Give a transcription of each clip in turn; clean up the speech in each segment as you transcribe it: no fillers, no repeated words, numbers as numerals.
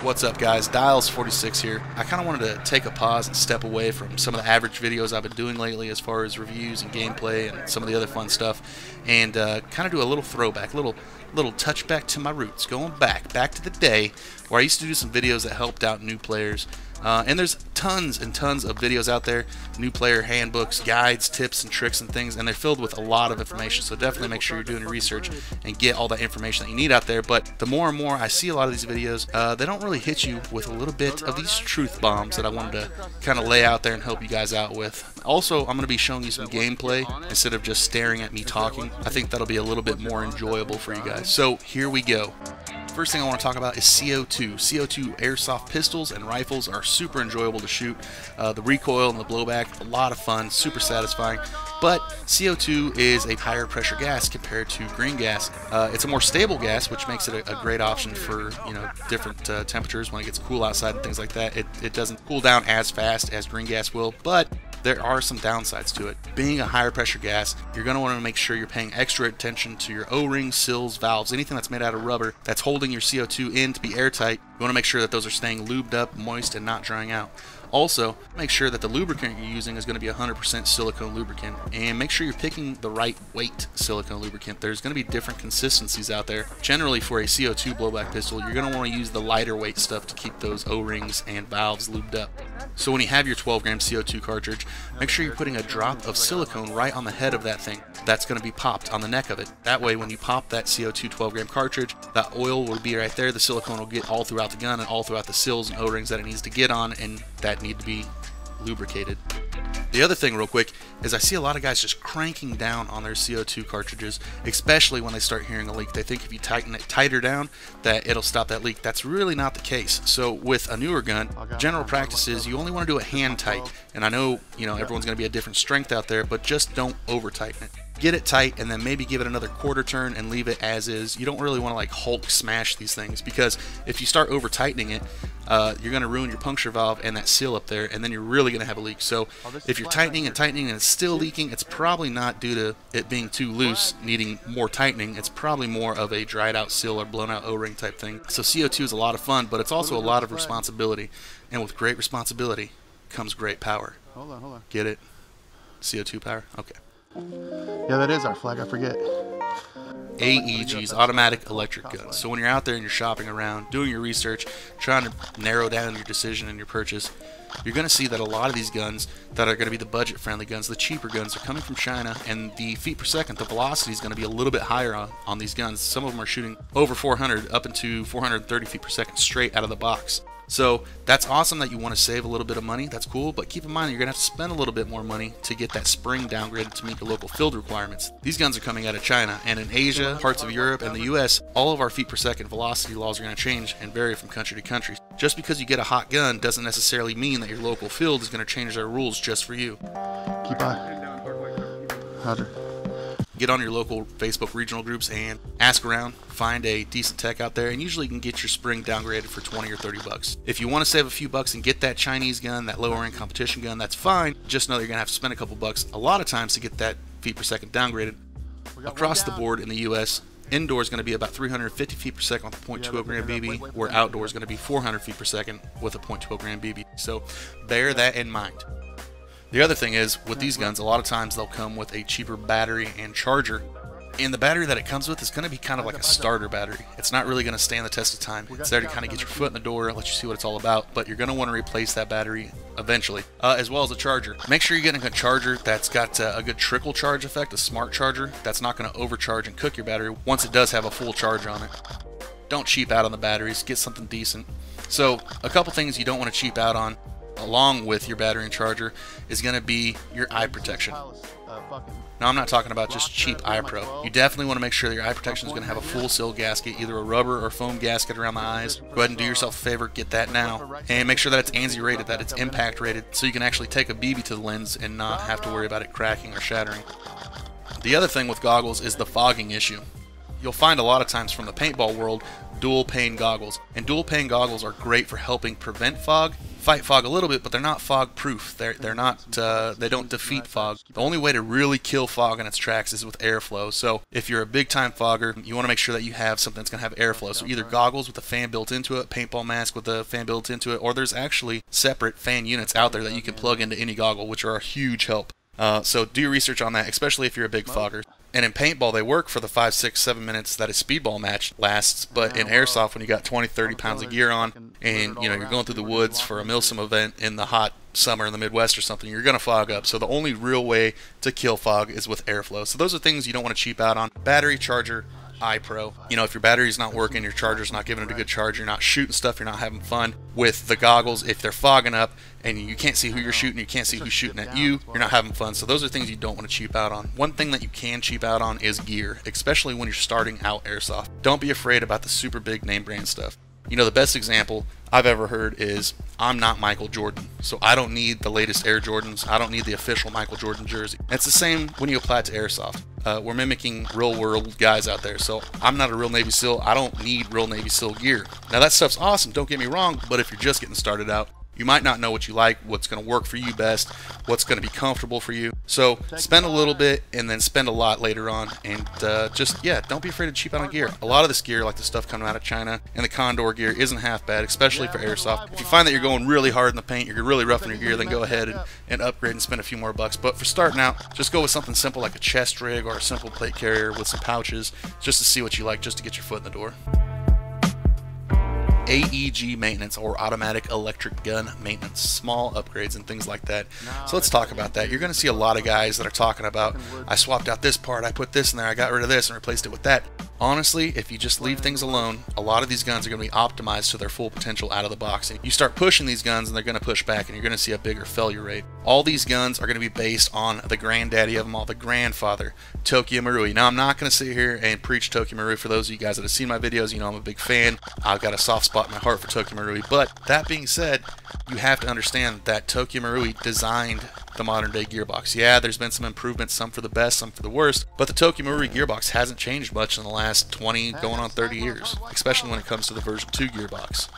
What's up guys, Ʇ46 here. I kind of wanted to take a pause and step away from some of the average videos I've been doing lately as far as reviews and gameplay and some of the other fun stuff, and kind of do a little throwback, little touchback to my roots, going back to the day where I used to do some videos that helped out new players. And there's tons and tons of videos out there, new player handbooks, guides, tips, and tricks and things, and they're filled with a lot of information, so definitely make sure you're doing your research and get all that information that you need out there. But the more and more I see a lot of these videos, they don't really hit you with a little bit of these truth bombs that I wanted to kind of lay out there and help you guys out with. Also, I'm going to be showing you some gameplay instead of just staring at me talking. I think that'll be a little bit more enjoyable for you guys. So here we go. First thing I want to talk about is CO2. CO2 airsoft pistols and rifles are super enjoyable to shoot. The recoil and the blowback, a lot of fun, super satisfying. But CO2 is a higher pressure gas compared to green gas. It's a more stable gas, which makes it a great option for different temperatures when it gets cool outside and things like that. It doesn't cool down as fast as green gas will, but there are some downsides to it. Being a higher pressure gas, you're going to want to make sure you're paying extra attention to your O-rings, sills, valves, anything that's made out of rubber that's holding your CO2 in to be airtight. You want to make sure that those are staying lubed up, moist, and not drying out. Also, make sure that the lubricant you're using is going to be 100% silicone lubricant, and make sure you're picking the right weight silicone lubricant. There's going to be different consistencies out there. Generally, for a CO2 blowback pistol, you're going to want to use the lighter weight stuff to keep those O-rings and valves lubed up. So when you have your 12-gram CO2 cartridge, make sure you're putting a drop of silicone right on the head of that thing. That's going to be popped on the neck of it. That way, when you pop that CO2 12-gram cartridge, that oil will be right there. The silicone will get all throughout the gun and all throughout the sills and O-rings that it needs to get on, and that need to be lubricated. The other thing real quick is I see a lot of guys just cranking down on their CO2 cartridges, especially when they start hearing a leak. They think if you tighten it tighter down that it'll stop that leak. That's really not the case. So with a newer gun, general practice is you only want to do it hand tight, and I know everyone's going to be a different strength out there, but just don't over tighten it. Get it tight and then maybe give it another quarter turn and leave it as is. You don't really want to like Hulk smash these things, because if you start over tightening it, you're going to ruin your puncture valve and that seal up there, and then you're really going to have a leak. So if you're tightening and tightening and it's still leaking, it's probably not due to it being too loose needing more tightening. It's probably more of a dried out seal or blown out O-ring type thing. So CO2 is a lot of fun, but it's also a lot of responsibility, and with great responsibility comes great power. Hold on. Get it? CO2 power? Okay. Yeah, that is our flag, I forget. AEG's automatic electric guns. So when you're out there and you're shopping around, doing your research, trying to narrow down your decision and your purchase, you're going to see that a lot of these guns that are going to be the budget-friendly guns, the cheaper guns, are coming from China, and the feet per second, the velocity is going to be a little bit higher on these guns. Some of them are shooting over 400, up into 430 feet per second straight out of the box. So that's awesome that you want to save a little bit of money. That's cool, but keep in mind you're going to have to spend a little bit more money to get that spring downgraded to meet the local field requirements. These guns are coming out of China, and in Asia, parts of Europe, and the US, all of our feet per second velocity laws are going to change and vary from country to country. Just because you get a hot gun doesn't necessarily mean that your local field is going to change their rules just for you. Keep on. Roger. Get on your local Facebook regional groups and ask around, find a decent tech out there, and usually you can get your spring downgraded for 20 or 30 bucks. If you want to save a few bucks and get that Chinese gun, that lower end competition gun, that's fine. Just know that you're going to have to spend a couple bucks a lot of times to get that feet per second downgraded. Across the board in the US, indoor is going to be about 350 feet per second with a .20 gram BB, where outdoor is going to be 400 feet per second with a .12 gram BB. So bear that in mind. The other thing is, with these guns, a lot of times they'll come with a cheaper battery and charger. And the battery that it comes with is going to be kind of like a starter battery. It's not really going to stand the test of time. It's there to kind of get your foot in the door, let you see what it's all about, but you're going to want to replace that battery eventually, as well as a charger. Make sure you're getting a charger that's got a good trickle charge effect, a smart charger that's not going to overcharge and cook your battery once it does have a full charge on it. Don't cheap out on the batteries, get something decent. So a couple things you don't want to cheap out on along with your battery and charger is going to be your eye protection. Now, I'm not talking about just cheap eye pro. You definitely want to make sure that your eye protection is going to have a full seal gasket, either a rubber or foam gasket around the eyes. Go ahead and do yourself a favor, get that now, and make sure that it's ANSI rated, that it's impact rated, so you can actually take a BB to the lens and not have to worry about it cracking or shattering. The other thing with goggles is the fogging issue. You'll find a lot of times from the paintball world dual pane goggles, and dual pane goggles are great for helping prevent fog. fight fog a little bit, but they're not fog proof. They're not they don't defeat fog. The only way to really kill fog in its tracks is with airflow. So if you're a big time fogger, you want to make sure that you have something that's going to have airflow. So either goggles with a fan built into it, paintball mask with a fan built into it, or there's actually separate fan units out there that you can plug into any goggle, which are a huge help. So do your research on that, especially if you're a big fogger. And in paintball, they work for the 5, 6, 7 minutes that a speedball match lasts. But in airsoft, when you got 20, 30 pounds of gear on, and you're going through the woods for a milsim event in the hot summer in the Midwest or something, you're going to fog up. So the only real way to kill fog is with airflow. So those are things you don't want to cheap out on. Battery, charger, iPro. If your battery's not working, your charger's not giving it a good charge, you're not shooting stuff, you're not having fun with the goggles, if they're fogging up and you can't see who you're shooting, you can't see who's shooting at you, you're not having fun. So those are things you don't want to cheap out on. One thing that you can cheap out on is gear, especially when you're starting out airsoft. Don't be afraid about the super big name brand stuff. The best example I've ever heard is, I'm not Michael Jordan, so I don't need the latest Air Jordans. I don't need the official Michael Jordan jersey. It's the same when you apply it to airsoft. We're mimicking real world guys out there, so I'm not a real Navy SEAL. I don't need real Navy SEAL gear. Now that stuff's awesome, don't get me wrong, but if you're just getting started out, you might not know what you like, what's going to work for you best, what's going to be comfortable for you. So spend a little bit and then spend a lot later on, and don't be afraid to cheap out on gear. A lot of this gear, like the stuff coming out of China and the Condor gear, isn't half bad, especially for airsoft. If you find that you're going really hard in the paint, you're really rough in your gear, then go ahead and upgrade and spend a few more bucks. But for starting out, just go with something simple like a chest rig or a simple plate carrier with some pouches, just to see what you like, just to get your foot in the door. AEG maintenance, or automatic electric gun maintenance, small upgrades and things like that. So let's talk about that. You're going to see a lot of guys that are talking about, I swapped out this part, I put this in there, I got rid of this and replaced it with that. Honestly, if you just leave things alone, a lot of these guns are going to be optimized to their full potential out of the box. And you start pushing these guns and they're going to push back, and you're going to see a bigger failure rate. All these guns are going to be based on the granddaddy of them all, the grandfather, Ʇᴜ=ʀɪ. Now, I'm not going to sit here and preach Ʇᴜ=. For those of you guys that have seen my videos, I'm a big fan. I've got a soft spot in my heart for Ʇᴜ=. But that being said, you have to understand that Ʇᴜ=ʀɪ designed the modern day gearbox. Yeah, there's been some improvements, some for the best, some for the worst, but the Ʇᴜ=ʀɪ gearbox hasn't changed much in the last 20 going on 30 years, especially when it comes to the version 2 gearbox.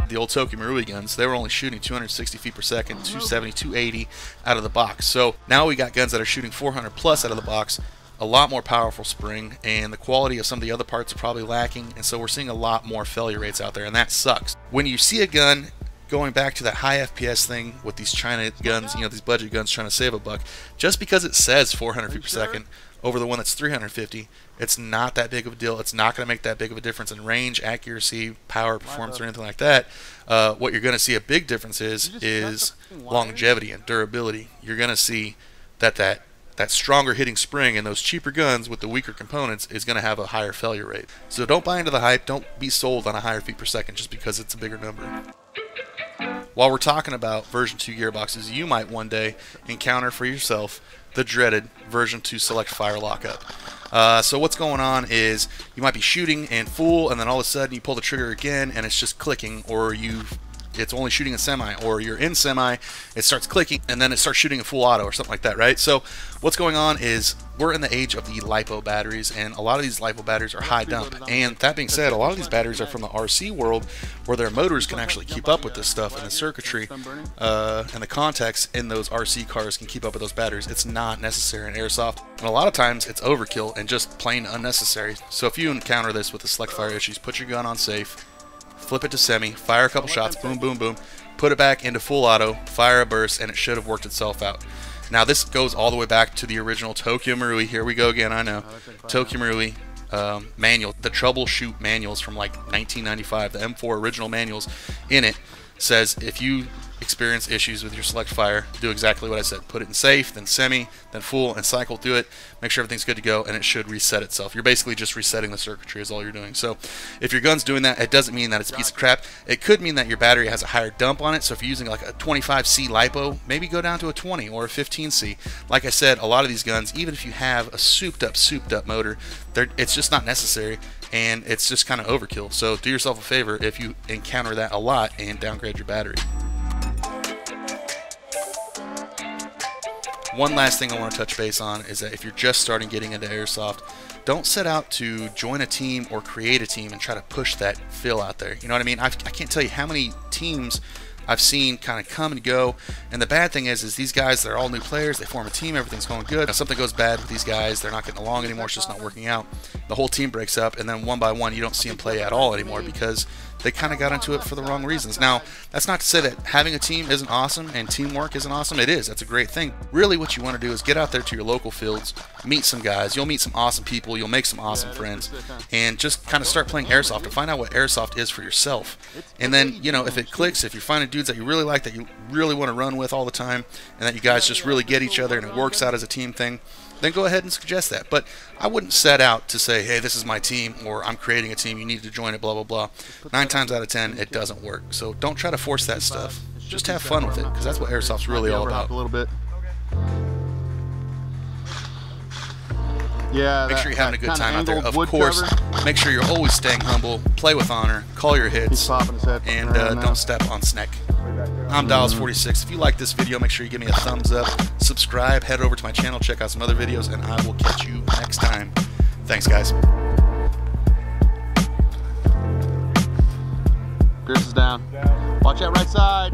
The old Ʇᴜ=ʀɪ guns, they were only shooting 260 feet per second, 270, 280 out of the box. So now we got guns that are shooting 400 plus out of the box, a lot more powerful spring, and the quality of some of the other parts are probably lacking, and so we're seeing a lot more failure rates out there, and that sucks. When you see a gun, going back to that high FPS thing with these China guns, these budget guns trying to save a buck, just because it says 400 feet per second over the one that's 350, it's not that big of a deal. It's not going to make that big of a difference in range, accuracy, power, performance, or anything like that. What you're going to see a big difference is longevity and durability. You're going to see that stronger hitting spring in those cheaper guns with the weaker components is going to have a higher failure rate. So don't buy into the hype. Don't be sold on a higher feet per second just because it's a bigger number. While we're talking about version 2 gearboxes, you might one day encounter for yourself the dreaded version 2 select fire lockup. So what's going on is you might be shooting in full, and then all of a sudden you pull the trigger again and it's just clicking, or it's only shooting in semi, or you're in semi, it starts clicking, and then it starts shooting in full auto or something like that, right? So what's going on is we're in the age of the LiPo batteries, and a lot of these LiPo batteries are high dump. And that being said, a lot of these batteries are from the RC world, where their motors can actually keep up with this stuff, and the circuitry and the contacts in those RC cars can keep up with those batteries. It's not necessary in airsoft, and a lot of times it's overkill and just plain unnecessary. So if you encounter this with the select fire issues, put your gun on safe, flip it to semi, fire a couple shots, boom, boom, boom, put it back into full auto, fire a burst, and it should have worked itself out. Now this goes all the way back to the original Ʇᴜ=ʀɪ. Here we go again, I know. Ʇᴜ=ʀɪ manual, the troubleshoot manuals from like 1995, the M4 original manuals in it says if you experience issues with your select fire, do exactly what I said. Put it in safe, then semi, then full, and cycle through it. Make sure everything's good to go, and it should reset itself. You're basically just resetting the circuitry is all you're doing. So if your gun's doing that, it doesn't mean that it's a piece of crap. It could mean that your battery has a higher dump on it. So if you're using like a 25C LiPo, maybe go down to a 20 or a 15C. Like I said, a lot of these guns, even if you have a souped up motor, it's just not necessary, and it's just kind of overkill. So do yourself a favor if you encounter that a lot and downgrade your battery. One last thing I want to touch base on is that if you're just starting getting into airsoft, don't set out to join a team or create a team and try to push that fill out there. You know what I mean? I can't tell you how many teams I've seen kind of come and go. And the bad thing is these guys, they're all new players, they form a team, everything's going good. If something goes bad with these guys, they're not getting along anymore, it's just not working out, the whole team breaks up, and then one by one you don't see them play at all anymore because they kind of got into it for the wrong reasons. Now, that's not to say that having a team isn't awesome and teamwork isn't awesome. It is. That's a great thing. Really, what you want to do is get out there to your local fields, meet some guys. You'll meet some awesome people. You'll make some awesome friends, and just kind of start playing Airsoft and find out what Airsoft is for yourself. And then, you know, if it clicks, if you're finding dudes that you really like, that you really want to run with all the time, and that you guys just really get each other and it works out as a team thing, then go ahead and suggest that. But I wouldn't set out to say, hey, this is my team, or I'm creating a team, you need to join it, blah, blah, blah. 9 times out of 10, it doesn't work. So don't try to force that stuff. Just have fun with it, because that's what Airsoft's really all about. A little bit. Yeah, make sure you're having a good time out there. Of course, make sure you're always staying humble, play with honor, call your hits, and don't step on snake. I'm Ʇ괜_46. If you like this video, make sure you give me a thumbs up, subscribe, head over to my channel, check out some other videos, and I will catch you next time. Thanks, guys. Pierce is down. Watch out right side.